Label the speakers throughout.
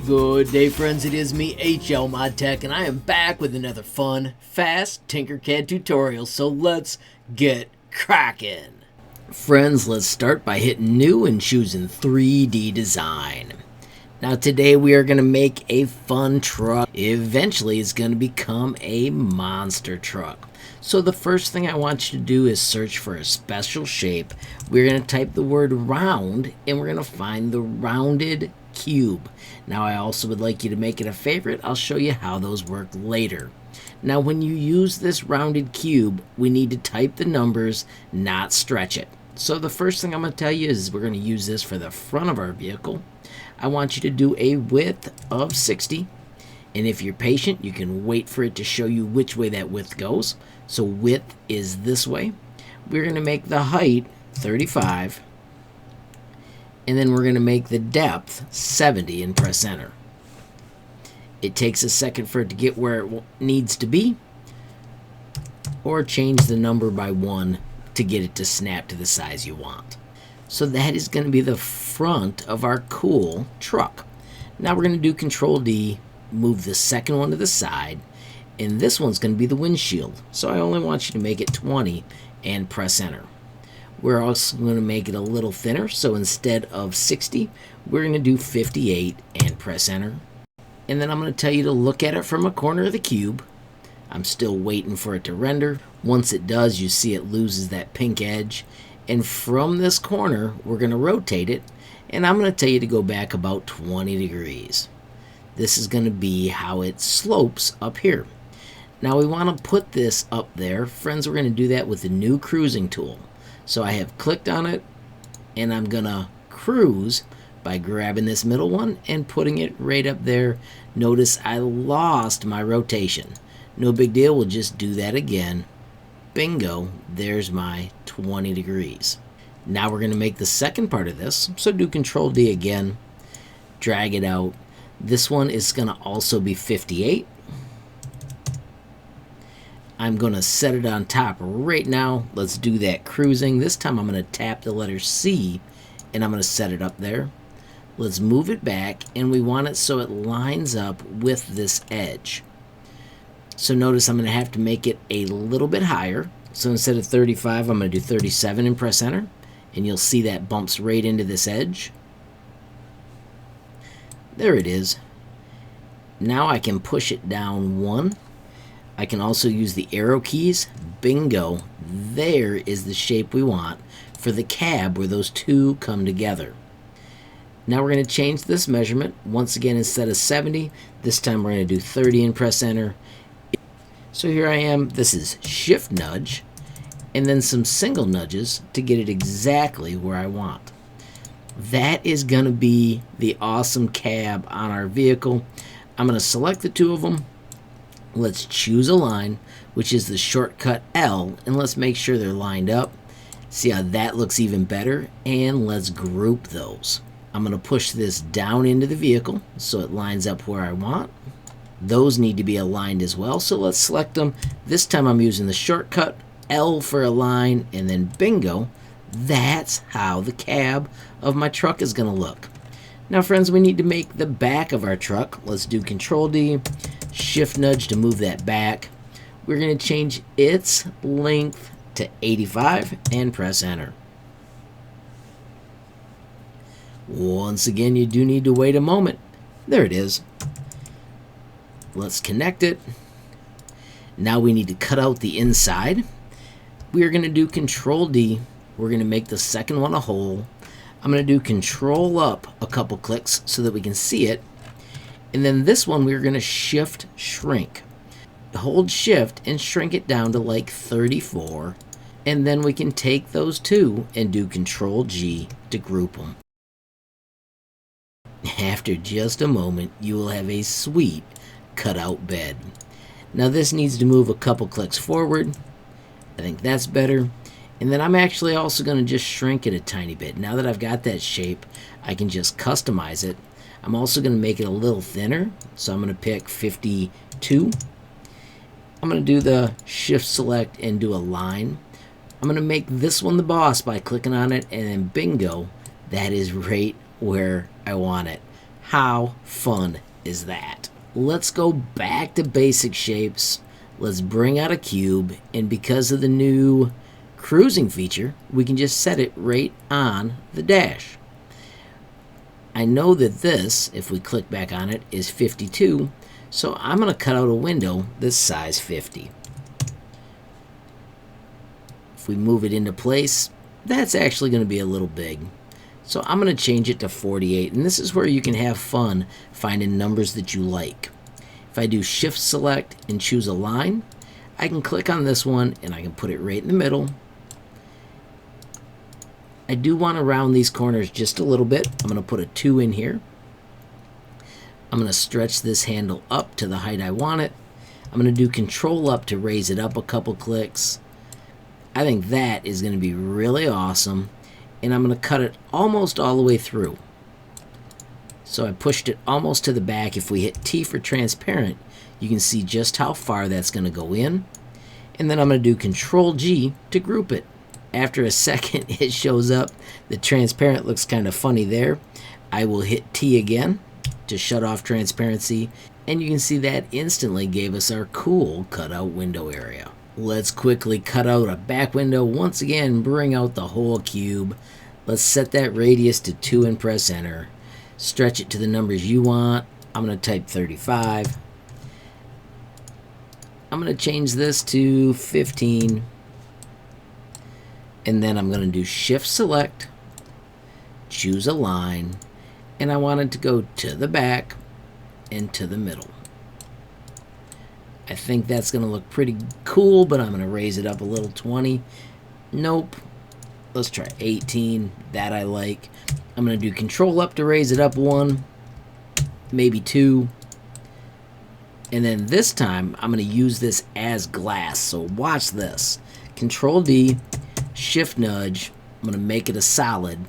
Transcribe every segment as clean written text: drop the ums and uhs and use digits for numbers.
Speaker 1: Good day, friends. It is me, HLModTech, and I am back with another fun, fast Tinkercad tutorial. So let's get cracking. Friends, let's start by hitting new and choosing 3D design. Now today we are going to make a fun truck. Eventually it's going to become a monster truck. So the first thing I want you to do is search for a special shape. We're going to type the word round and we're going to find the rounded cube. Now I also would like you to make it a favorite. I'll show you how those work later. Now when you use this rounded cube, we need to type the numbers, not stretch it. So the first thing I'm going to tell you is we're going to use this for the front of our vehicle. I want you to do a width of 60, and if you're patient you can wait for it to show you which way that width goes. So width is this way. We're going to make the height 35, and then we're going to make the depth 70 and press enter. It takes a second for it to get where it needs to be, or change the number by 1 to get it to snap to the size you want. So that is going to be the front of our cool truck. Now we're going to do Control D, move the second one to the side, and this one's going to be the windshield. So I only want you to make it 20 and press enter. We're also going to make it a little thinner, so instead of 60, we're going to do 58 and press enter. And then I'm going to tell you to look at it from a corner of the cube. I'm still waiting for it to render. Once it does, you see it loses that pink edge. And from this corner, we're going to rotate it, and I'm going to tell you to go back about 20 degrees. This is going to be how it slopes up here. Now we want to put this up there. Friends, we're going to do that with the new cruising tool. So I have clicked on it, and I'm going to cruise by grabbing this middle one and putting it right up there. Notice I lost my rotation. No big deal, we'll just do that again. Bingo, there's my 20 degrees. Now we're going to make the second part of this. So do Control D again, drag it out. This one is going to also be 58. I'm going to set it on top right now. Let's do that cruising. This time I'm going to tap the letter C and I'm going to set it up there. Let's move it back, and we want it so it lines up with this edge. So notice I'm going to have to make it a little bit higher. So instead of 35, I'm going to do 37 and press enter. And you'll see that bumps right into this edge. There it is. Now I can push it down 1. I can also use the arrow keys. Bingo. There is the shape we want for the cab where those two come together. Now we're going to change this measurement. Once again, instead of 70, this time we're going to do 30 and press enter. So here I am. This is shift nudge, and then some single nudges to get it exactly where I want. That is going to be the awesome cab on our vehicle. I'm going to select the two of them. Let's choose a line, which is the shortcut L, and let's make sure they're lined up. See how that looks even better? And let's group those. I'm going to push this down into the vehicle so it lines up where I want. Those need to be aligned as well, so let's select them. This time I'm using the shortcut L for a line, and then bingo, that's how the cab of my truck is going to look. Now friends, we need to make the back of our truck. Let's do Control D, shift nudge to move that back. We're going to change its length to 85 and press enter. Once again, you do need to wait a moment. There it is. Let's connect it. Now we need to cut out the inside. We are going to do Control D. We're going to make the second one a hole. I'm going to do Control up a couple clicks so that we can see it. And then this one we're going to shift shrink. Hold shift and shrink it down to like 34. And then we can take those two and do Control G to group them. After just a moment, you will have a sweet cutout bed. Now this needs to move a couple clicks forward. I think that's better. And then I'm actually also going to just shrink it a tiny bit. Now that I've got that shape, I can just customize it. I'm also going to make it a little thinner. So I'm going to pick 52. I'm going to do the shift select and do a line. I'm going to make this one the boss by clicking on it, and then bingo, that is right where I want it. How fun is that? Let's go back to basic shapes. Let's bring out a cube, and because of the new cruising feature, we can just set it right on the dash. I know that this, if we click back on it, is 52, so I'm going to cut out a window that's size 50. If we move it into place, that's actually going to be a little big. So I'm going to change it to 48, and this is where you can have fun finding numbers that you like. If I do Shift Select and choose a line, I can click on this one and I can put it right in the middle. I do want to round these corners just a little bit. I'm going to put a 2 in here. I'm going to stretch this handle up to the height I want it. I'm going to do Control up to raise it up a couple clicks. I think that is going to be really awesome. And I'm going to cut it almost all the way through. So I pushed it almost to the back. If we hit T for transparent, you can see just how far that's going to go in. And then I'm going to do Control G to group it. After a second, it shows up. The transparent looks kind of funny there. I will hit T again to shut off transparency. And you can see that instantly gave us our cool cutout window area. Let's quickly cut out a back window once again, bring out the whole cube. Let's set that radius to 2 and press enter. Stretch it to the numbers you want. I'm going to type 35. I'm going to change this to 15. And then I'm going to do Shift Select, choose a line, and I want it to go to the back and to the middle. I think that's going to look pretty cool, but I'm going to raise it up a little. 20. Nope. Let's try 18. That I like. I'm going to do Control up to raise it up 1, maybe 2. And then this time, I'm going to use this as glass. So watch this. Control D, Shift nudge. I'm going to make it a solid.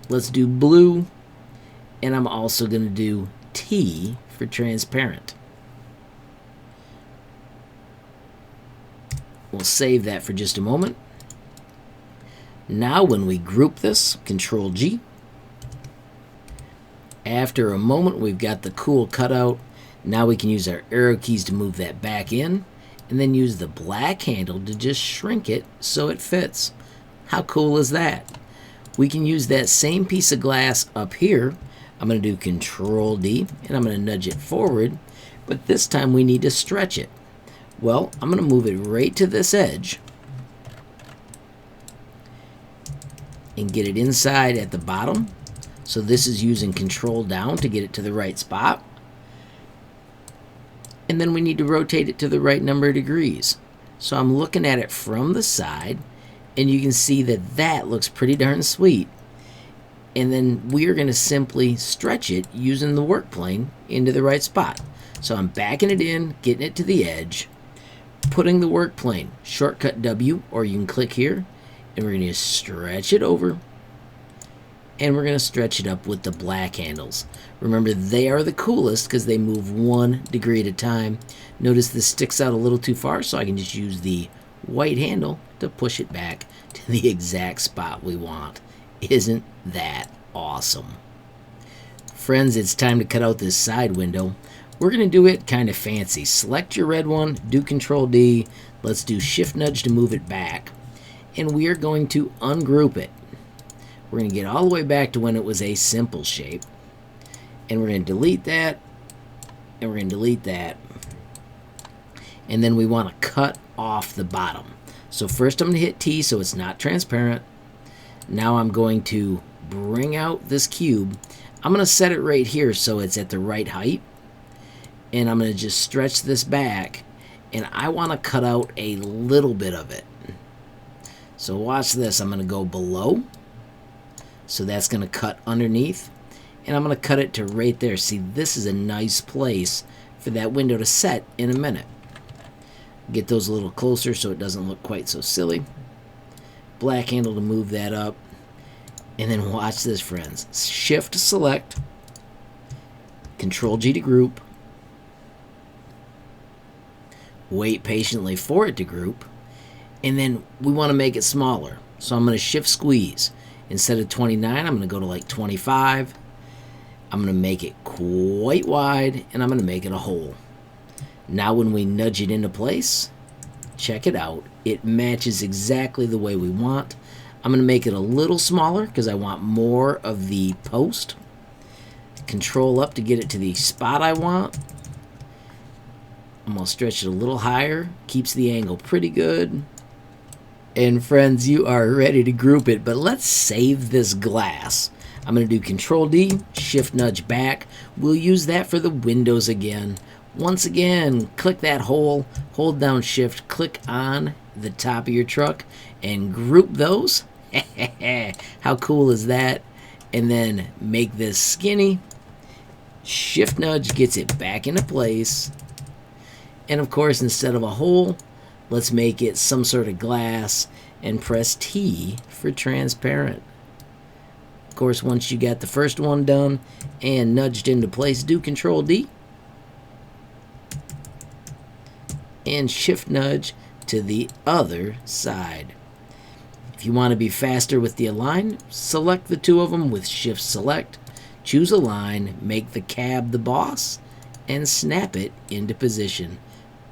Speaker 1: Let's do blue. And I'm also going to do T for transparent. We'll save that for just a moment. Now when we group this, Control G. After a moment, we've got the cool cutout. Now we can use our arrow keys to move that back in, and then use the black handle to just shrink it so it fits. How cool is that? We can use that same piece of glass up here. I'm going to do Control D, and I'm going to nudge it forward, but this time we need to stretch it. Well, I'm going to move it right to this edge and get it inside at the bottom. So this is using Control down to get it to the right spot. And then we need to rotate it to the right number of degrees. So I'm looking at it from the side, and you can see that that looks pretty darn sweet. And then we are going to simply stretch it using the work plane into the right spot. So I'm backing it in, getting it to the edge, putting the work plane, shortcut W, or you can click here, and we're going to stretch it over, and we're going to stretch it up with the black handles. Remember, they are the coolest because they move 1 degree at a time. Notice this sticks out a little too far, so I can just use the white handle to push it back to the exact spot we want. Isn't that awesome? Friends, it's time to cut out this side window. We're going to do it kind of fancy. Select your red one, do Control D. Let's do Shift nudge to move it back. And we are going to ungroup it. We're going to get all the way back to when it was a simple shape. And we're going to delete that. And we're going to delete that. And then we want to cut off the bottom. So first I'm going to hit T so it's not transparent. Now I'm going to bring out this cube. I'm going to set it right here so it's at the right height. And I'm going to just stretch this back, and I want to cut out a little bit of it. So watch this. I'm going to go below, so that's going to cut underneath, and I'm going to cut it to right there. See, this is a nice place for that window to set in a minute. Get those a little closer so it doesn't look quite so silly. Black handle to move that up, and then watch this, friends. Shift to select, Control G to group. Wait patiently for it to group, and then we want to make it smaller. So I'm going to shift squeeze. Instead of 29, I'm going to go to like 25. I'm going to make it quite wide, and I'm going to make it a hole. Now when we nudge it into place, check it out. It matches exactly the way we want. I'm going to make it a little smaller because I want more of the post. Control up to get it to the spot I want. I'm going to stretch it a little higher. Keeps the angle pretty good. And friends, you are ready to group it, but let's save this glass. I'm going to do Control D, Shift Nudge back. We'll use that for the windows again. Once again, click that hole, hold down Shift, click on the top of your truck, and group those. How cool is that? And then make this skinny. Shift Nudge gets it back into place. And of course, instead of a hole, let's make it some sort of glass and press T for transparent. Of course, once you got the first one done and nudged into place, do Control D and Shift Nudge to the other side. If you want to be faster with the align, select the two of them with Shift Select, choose Align, make the cab the boss, and snap it into position.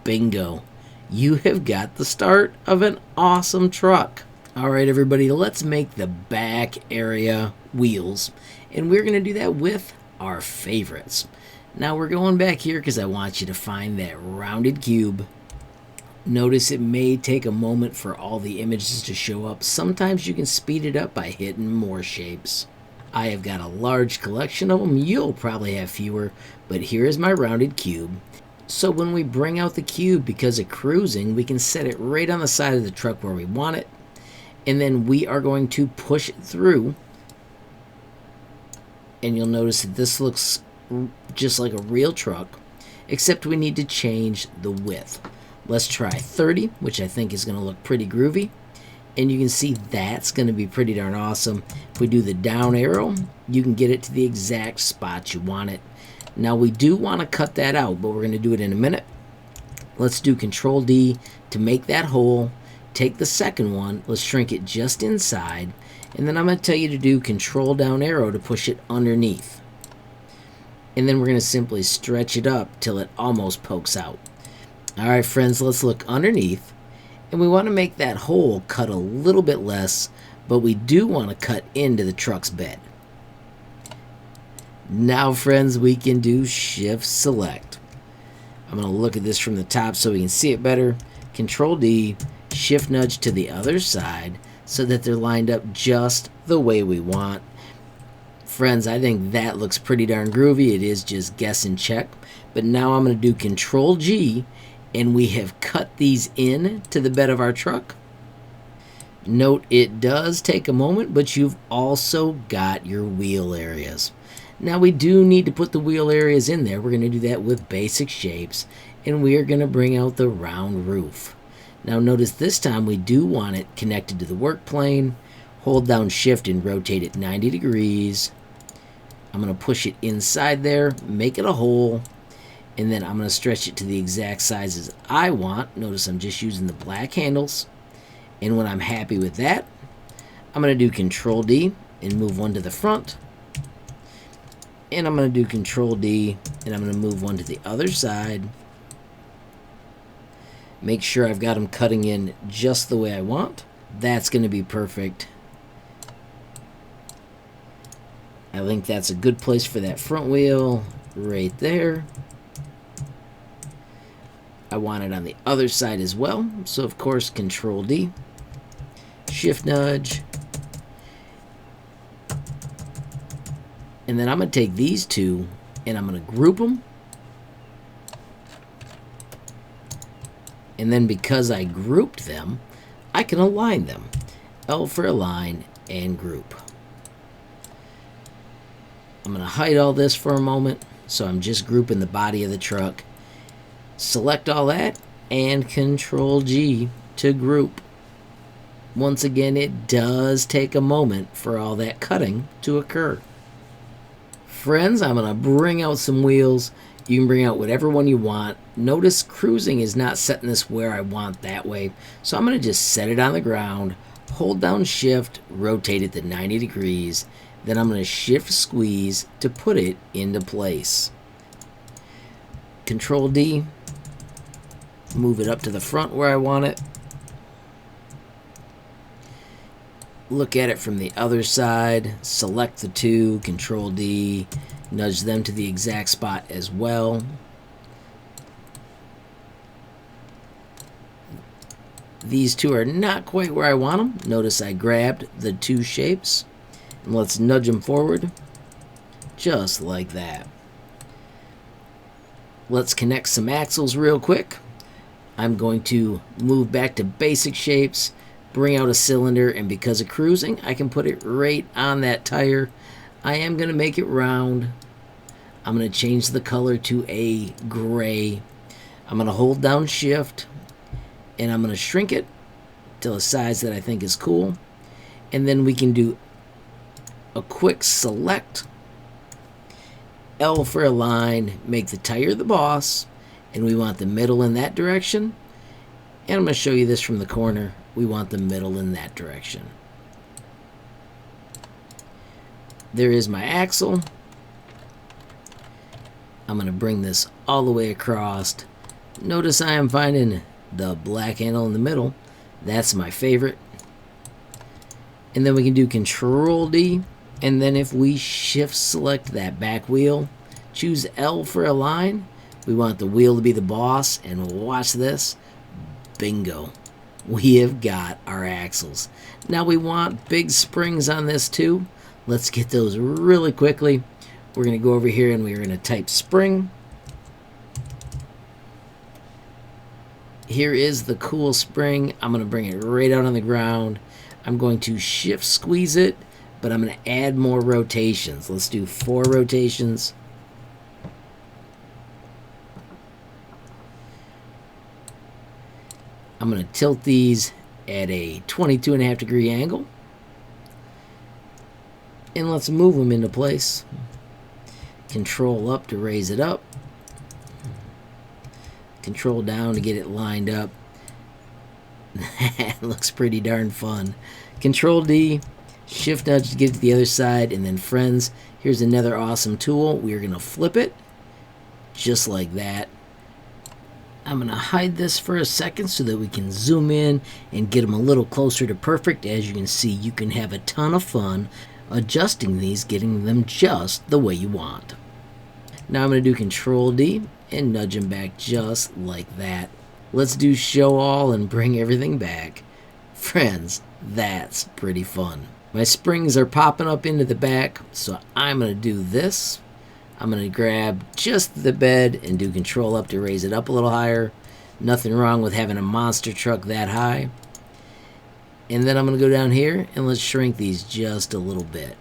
Speaker 1: Bingo! You have got the start of an awesome truck. Alright everybody, let's make the back area wheels, and we're going to do that with our favorites. Now we're going back here because I want you to find that rounded cube. Notice it may take a moment for all the images to show up. Sometimes you can speed it up by hitting more shapes. I have got a large collection of them. You'll probably have fewer, but here is my rounded cube. So when we bring out the cube, because of cruising, we can set it right on the side of the truck where we want it. And then we are going to push it through. And you'll notice that this looks just like a real truck, except we need to change the width. Let's try 30, which I think is going to look pretty groovy. And you can see that's going to be pretty darn awesome. If we do the down arrow, you can get it to the exact spot you want it. Now we do want to cut that out, but we're going to do it in a minute. Let's do Control D to make that hole. Take the second one, let's shrink it just inside, and then I'm going to tell you to do Control down arrow to push it underneath. And then we're going to simply stretch it up till it almost pokes out. Alright friends, let's look underneath, and we want to make that hole cut a little bit less, but we do want to cut into the truck's bed. Now friends, we can do Shift Select. I'm going to look at this from the top so we can see it better. Control D, Shift Nudge to the other side so that they're lined up just the way we want. Friends, I think that looks pretty darn groovy. It is just guess and check. But now I'm going to do Control G, and we have cut these in to the bed of our truck. Note it does take a moment, but you've also got your wheel areas. Now we do need to put the wheel areas in there. We're going to do that with basic shapes, and we are going to bring out the round roof. Now notice this time we do want it connected to the work plane. Hold down Shift and rotate it 90 degrees. I'm going to push it inside there, make it a hole, and then I'm going to stretch it to the exact sizes I want. Notice I'm just using the black handles. And when I'm happy with that, I'm going to do Control D and move one to the front. And I'm going to do Control D and I'm going to move one to the other side. Make sure I've got them cutting in just the way I want. That's going to be perfect. I think that's a good place for that front wheel right there. I want it on the other side as well. So of course, Control D, Shift Nudge. And then I'm going to take these two and I'm going to group them. And then because I grouped them, I can align them. L for align and group. I'm going to hide all this for a moment. So I'm just grouping the body of the truck. Select all that and Control G to group. Once again, it does take a moment for all that cutting to occur. Friends, I'm going to bring out some wheels. You can bring out whatever one you want. Notice cruising is not setting this where I want that way. So I'm going to just set it on the ground, hold down Shift, rotate it to 90 degrees. Then I'm going to shift squeeze to put it into place. Control D, move it up to the front where I want it. Look at it from the other side, select the two, Control D, nudge them to the exact spot as well. These two are not quite where I want them. Notice I grabbed the two shapes. And let's nudge them forward, just like that. Let's connect some axles real quick. I'm going to move back to basic shapes, bring out a cylinder, and because of cruising, I can put it right on that tire. I am going to make it round. I'm going to change the color to a gray. I'm going to hold down shift, and I'm going to shrink it to a size that I think is cool. And then we can do a quick select, L for align, make the tire the boss, and we want the middle in that direction. And I'm going to show you this from the corner. We want the middle in that direction. There is my axle. I'm going to bring this all the way across. Notice I am finding the black handle in the middle. That's my favorite. And then we can do Control D. And then if we shift select that back wheel, choose L for align, we want the wheel to be the boss, and watch this. Bingo. We have got our axles. Now we want big springs on this too. Let's get those really quickly. We're going to go over here and we're going to type spring. Here is the cool spring. I'm going to bring it right out on the ground. I'm going to shift squeeze it, but I'm going to add more rotations. Let's do 4 rotations. I'm going to tilt these at a 22.5 degree angle. And let's move them into place. Control up to raise it up. Control down to get it lined up. That looks pretty darn fun. Control D. Shift nudge to get to the other side, and then friends, here's another awesome tool. We're going to flip it just like that. I'm going to hide this for a second so that we can zoom in and get them a little closer to perfect. As you can see, you can have a ton of fun adjusting these, getting them just the way you want. Now I'm going to do Control D and nudge them back just like that. Let's do show all and bring everything back. Friends, that's pretty fun. My springs are popping up into the back, so I'm going to do this. I'm going to grab just the bed and do Control up to raise it up a little higher. Nothing wrong with having a monster truck that high. And then I'm going to go down here and let's shrink these just a little bit.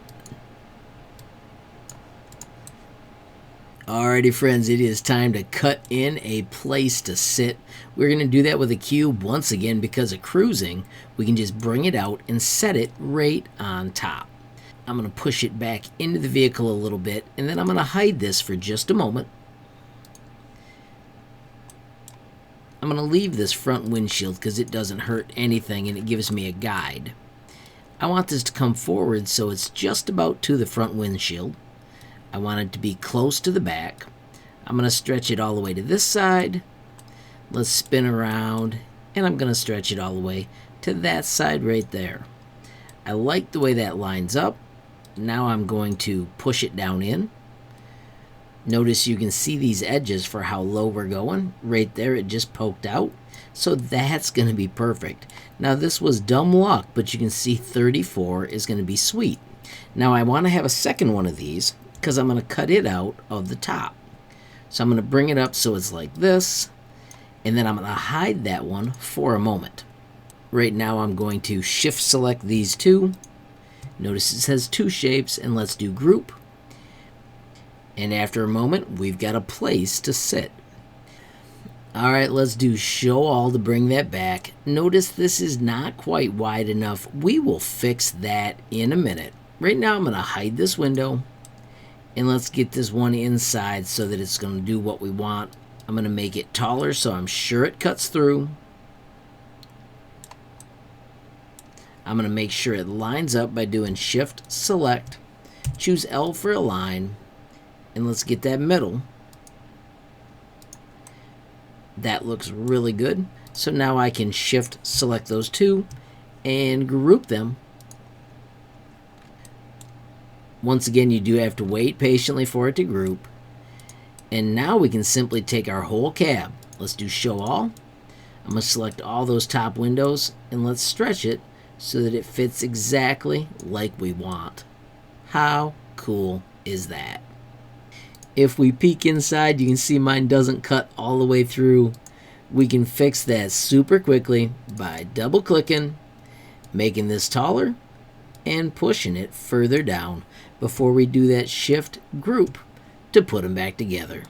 Speaker 1: Alrighty friends, it is time to cut in a place to sit. We're going to do that with a cube once again because of cruising. We can just bring it out and set it right on top. I'm going to push it back into the vehicle a little bit, and then I'm going to hide this for just a moment. I'm going to leave this front windshield because it doesn't hurt anything and it gives me a guide. I want this to come forward so it's just about to the front windshield. I want it to be close to the back. I'm going to stretch it all the way to this side. Let's spin around, and I'm going to stretch it all the way to that side right there. I like the way that lines up. Now I'm going to push it down in. Notice you can see these edges for how low we're going. Right there, it just poked out. So that's going to be perfect. Now this was dumb luck, but you can see 34 is going to be sweet. Now I want to have a second one of these because I'm going to cut it out of the top. So I'm going to bring it up so it's like this, and then I'm going to hide that one for a moment. Right now I'm going to shift select these two. Notice it says 2 shapes, and let's do group. And after a moment, we've got a place to sit. Alright, let's do show all to bring that back. Notice this is not quite wide enough. We will fix that in a minute. Right now I'm going to hide this window. And let's get this one inside so that it's going to do what we want. I'm going to make it taller so I'm sure it cuts through. I'm going to make sure it lines up by doing shift select. choose L for align, and let's get that middle. That looks really good. So now I can shift select those two and group them. Once again, you do have to wait patiently for it to group. And now we can simply take our whole cab. Let's do show all. I'm going to select all those top windows and let's stretch it so that it fits exactly like we want. How cool is that? If we peek inside, you can see mine doesn't cut all the way through. We can fix that super quickly by double clicking, making this taller, and pushing it further down before we do that shift group to put them back together.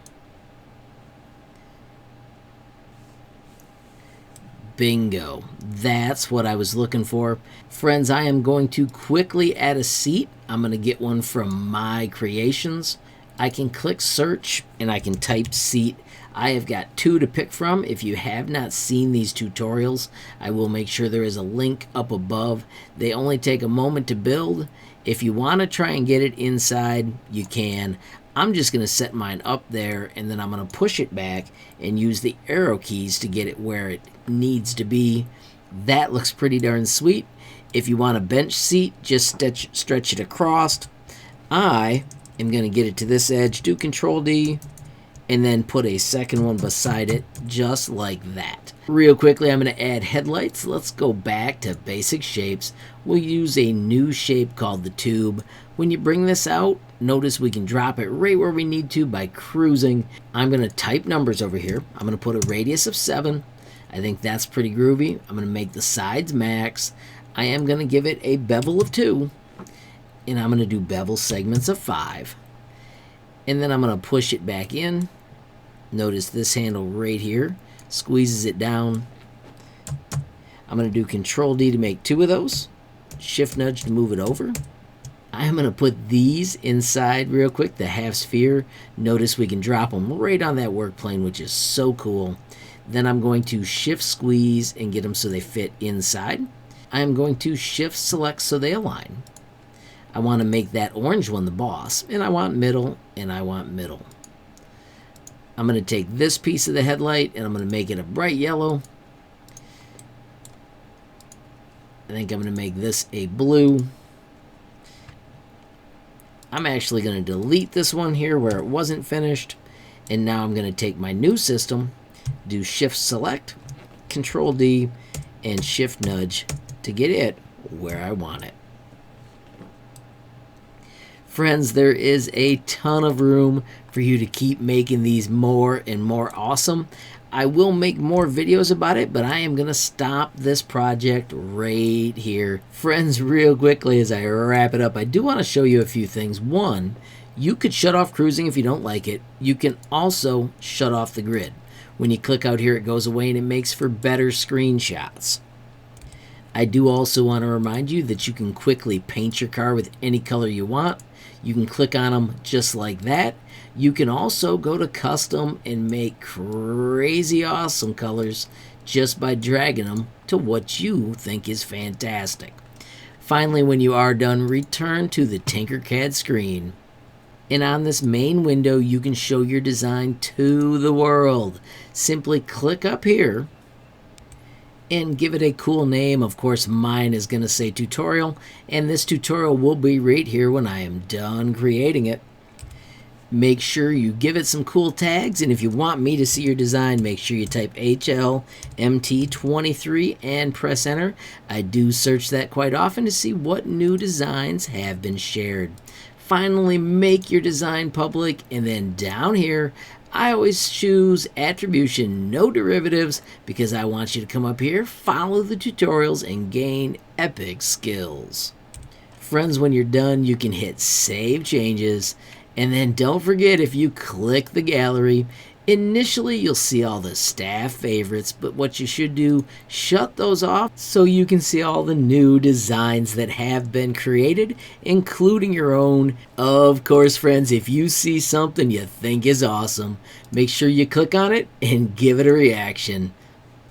Speaker 1: Bingo. That's what I was looking for. Friends, I am going to quickly add a seat. I'm going to get one from My Creations. I can click search and I can type seat. I have got two to pick from. If you have not seen these tutorials, I will make sure there is a link up above. They only take a moment to build. If you want to try and get it inside, you can. I'm just going to set mine up there and then I'm going to push it back and use the arrow keys to get it where it needs to be. That looks pretty darn sweet. If you want a bench seat, just stretch it across. I am going to get it to this edge, do Control D, and then put a second one beside it, just like that. Real quickly, I'm going to add headlights. Let's go back to basic shapes. We'll use a new shape called the tube. When you bring this out, notice we can drop it right where we need to by cruising. I'm going to type numbers over here. I'm going to put a radius of 7. I think that's pretty groovy. I'm going to make the sides max. I am going to give it a bevel of 2. And I'm going to do bevel segments of 5. And then I'm going to push it back in. Notice this handle right here squeezes it down. I'm going to do Control D to make 2 of those. Shift nudge to move it over. I'm going to put these inside real quick, the half sphere. Notice we can drop them right on that work plane, which is so cool. Then I'm going to shift squeeze and get them so they fit inside. I'm going to shift select so they align. I want to make that orange one the boss, and I want middle, and I want middle. I'm going to take this piece of the headlight, and I'm going to make it a bright yellow. I think I'm going to make this a blue. I'm actually going to delete this one here where it wasn't finished, and now I'm going to take my new system, do Shift Select, Control D, and Shift Nudge to get it where I want it. Friends, there is a ton of room for you to keep making these more and more awesome. I will make more videos about it, but I am going to stop this project right here. Friends, real quickly as I wrap it up, I do want to show you a few things. One, you could shut off cruising if you don't like it. You can also shut off the grid. When you click out here, it goes away and it makes for better screenshots. I do also want to remind you that you can quickly paint your car with any color you want. You can click on them just like that. You can also go to custom and make crazy awesome colors just by dragging them to what you think is fantastic. Finally, when you are done, return to the Tinkercad screen. And on this main window, you can show your design to the world. Simply click up here and give it a cool name. Of course, mine is going to say tutorial, and this tutorial will be right here when I am done creating it. Make sure you give it some cool tags, and if you want me to see your design, make sure you type HLMT23 and press enter. I do search that quite often to see what new designs have been shared. Finally, make your design public, and then down here, I always choose attribution, no derivatives, because I want you to come up here, follow the tutorials, and gain epic skills. Friends, when you're done, you can hit Save Changes, and then don't forget, if you click the gallery, initially you'll see all the staff favorites, but what you should do, shut those off so you can see all the new designs that have been created, including your own. Of course, friends, if you see something you think is awesome, make sure you click on it and give it a reaction.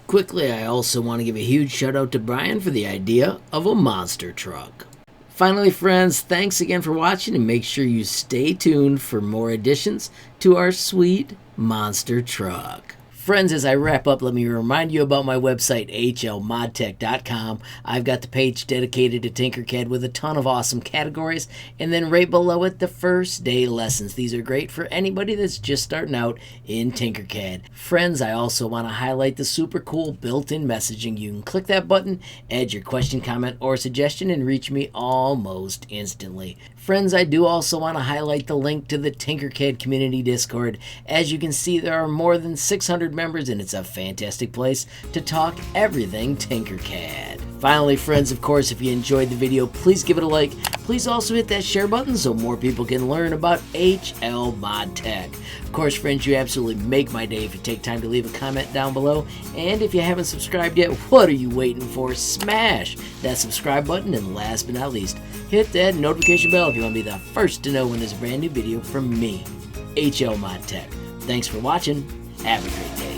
Speaker 1: Quickly, I also want to give a huge shout out to Brian for the idea of a monster truck. Finally, friends, thanks again for watching, and make sure you stay tuned for more additions to our sweet monster truck. Friends, as I wrap up, let me remind you about my website, HLModTech.com. I've got the page dedicated to Tinkercad with a ton of awesome categories, and then right below it, the first day lessons. These are great for anybody that's just starting out in Tinkercad. Friends, I also want to highlight the super cool built-in messaging. You can click that button, add your question, comment, or suggestion, and reach me almost instantly. Friends, I do also want to highlight the link to the Tinkercad community Discord. As you can see, there are more than 600 members, and it's a fantastic place to talk everything Tinkercad. Finally, friends, of course, if you enjoyed the video, please give it a like. Please also hit that share button so more people can learn about HLModTech. Of course, friends, you absolutely make my day if you take time to leave a comment down below. And if you haven't subscribed yet, what are you waiting for? Smash that subscribe button, and last but not least, hit that notification bell if you want to be the first to know when there's a brand new video from me, HLModTech. Thanks for watching. Have a great day.